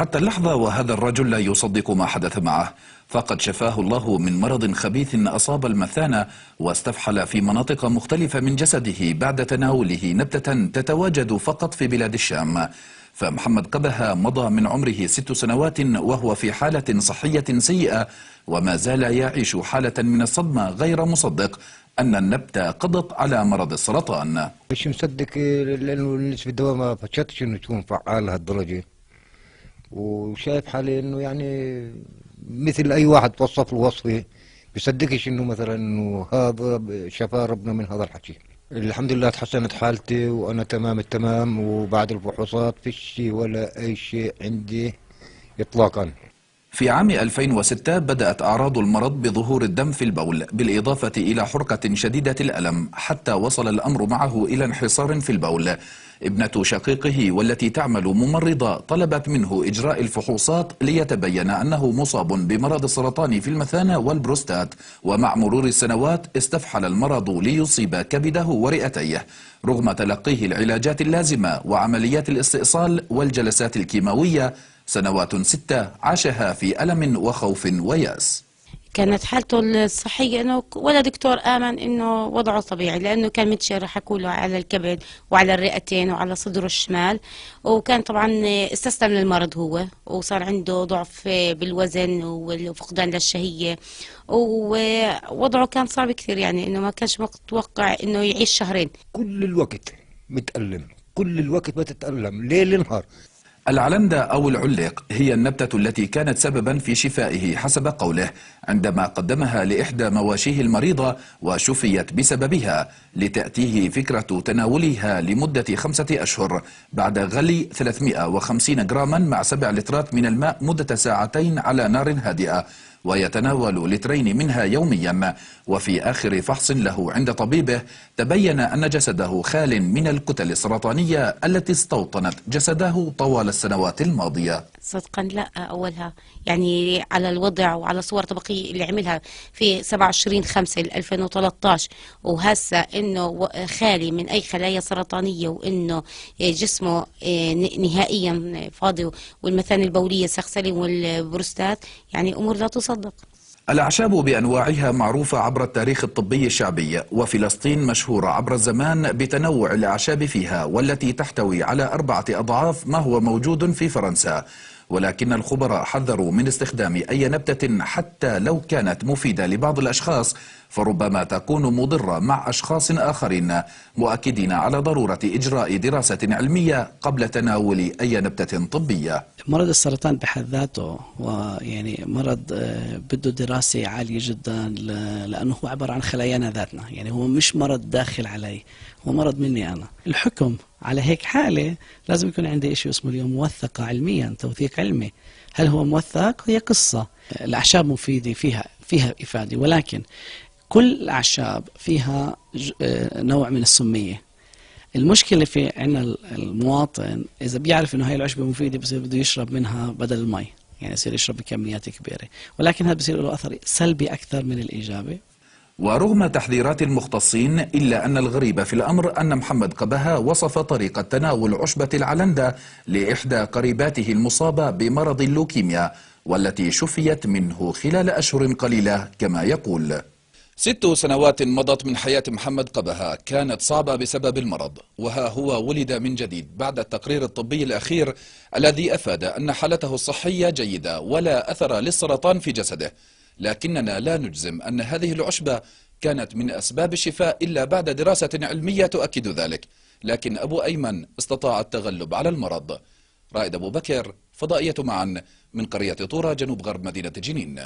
حتى اللحظة وهذا الرجل لا يصدق ما حدث معه، فقد شفاه الله من مرض خبيث أصاب المثانة واستفحل في مناطق مختلفة من جسده بعد تناوله نبتة تتواجد فقط في بلاد الشام. فمحمد قبها مضى من عمره 6 سنوات وهو في حالة صحية سيئة، وما زال يعيش حالة من الصدمة غير مصدق أن النبتة قضت على مرض السرطان. مش مصدق لأنه نسبة الدواء ما فتشتش إنه تكون فعال لهالدرجة، وشايف حالي إنه يعني مثل أي واحد توصف له وصفه بيصدقش إنه مثلا إنه هذا شفاه ربنا من هذا الحكي. الحمد لله تحسنت حالتي وأنا تمام التمام، وبعد الفحوصات فيش ولا أي شيء عندي إطلاقا. في عام 2006 بدأت أعراض المرض بظهور الدم في البول بالإضافة إلى حرقة شديدة الألم، حتى وصل الأمر معه إلى انحصار في البول. ابنة شقيقه والتي تعمل ممرضة طلبت منه إجراء الفحوصات ليتبين أنه مصاب بمرض السرطان في المثانة والبروستات، ومع مرور السنوات استفحل المرض ليصيب كبده ورئتيه، رغم تلقيه العلاجات اللازمة وعمليات الاستئصال والجلسات الكيماوية. سنوات 6 عاشها في ألم وخوف ويأس. كانت حالته الصحية انه ولا دكتور آمن انه وضعه طبيعي، لانه كان متشرح كله على الكبد وعلى الرئتين وعلى صدره الشمال، وكان طبعا استسلم للمرض هو، وصار عنده ضعف بالوزن وفقدان للشهية، ووضعه كان صعب كثير، يعني انه ما كانش متوقع انه يعيش شهرين. كل الوقت متألم، كل الوقت بتتألم ليل نهار. العلندة أو العليق هي النبتة التي كانت سببا في شفائه حسب قوله، عندما قدمها لإحدى مواشيه المريضة وشفيت بسببها، لتأتيه فكرة تناولها لمدة 5 أشهر بعد غلي 350 جراما مع 7 لترات من الماء مدة 2 ساعات على نار هادئة، ويتناول لترين منها يوميا. وفي آخر فحص له عند طبيبه تبين أن جسده خال من الكتل السرطانية التي استوطنت جسده طوال السنوات الماضية. صدقا لا، أولها يعني على الوضع وعلى صور طبقية اللي عملها في 27/5/2013، وهسه إنه خالي من أي خلايا سرطانية، وإنه جسمه نهائيا فاضي، والمثانة البولية سليم والبروستات، يعني أمور لا تصدق. الأعشاب بأنواعها معروفة عبر التاريخ الطبي الشعبي، وفلسطين مشهورة عبر الزمان بتنوع الأعشاب فيها، والتي تحتوي على 4 أضعاف ما هو موجود في فرنسا. ولكن الخبراء حذروا من استخدام أي نبتة حتى لو كانت مفيدة لبعض الأشخاص، فربما تكون مضرة مع أشخاص آخرين، مؤكدين على ضرورة إجراء دراسة علمية قبل تناول أي نبتة طبية. مرض السرطان بحد ذاته ويعني مرض بده دراسة عالية جدا، لأنه هو عبارة عن خلايانا ذاتنا، يعني هو مش مرض داخل علي، هو مرض مني أنا. الحكم على هيك حالة لازم يكون عندي شيء اسمه اليوم موثقة علميا، توثيق علمي. هل هو موثق؟ هي قصة. الأعشاب مفيدة، فيها إفادة، ولكن كل الأعشاب فيها نوع من السمية. المشكلة في عنا المواطن إذا بيعرف إنه هاي العشبة مفيدة بصير بده يشرب منها بدل المي، يعني يصير يشرب بكميات كبيرة، ولكن هذا بصير له أثر سلبي أكثر من الإيجابي. ورغم تحذيرات المختصين، إلا أن الغريب في الأمر أن محمد قبها وصف طريقة تناول عشبة العلندة لإحدى قريباته المصابة بمرض اللوكيميا، والتي شفيت منه خلال أشهر قليلة كما يقول. 6 سنوات مضت من حياة محمد قبها كانت صعبة بسبب المرض، وها هو ولد من جديد بعد التقرير الطبي الأخير الذي أفاد أن حالته الصحية جيدة ولا أثر للسرطان في جسده. لكننا لا نجزم أن هذه العشبة كانت من أسباب الشفاء إلا بعد دراسة علمية تؤكد ذلك، لكن أبو أيمن استطاع التغلب على المرض. رائد أبو بكر، فضائية معا، من قرية طورة جنوب غرب مدينة جنين.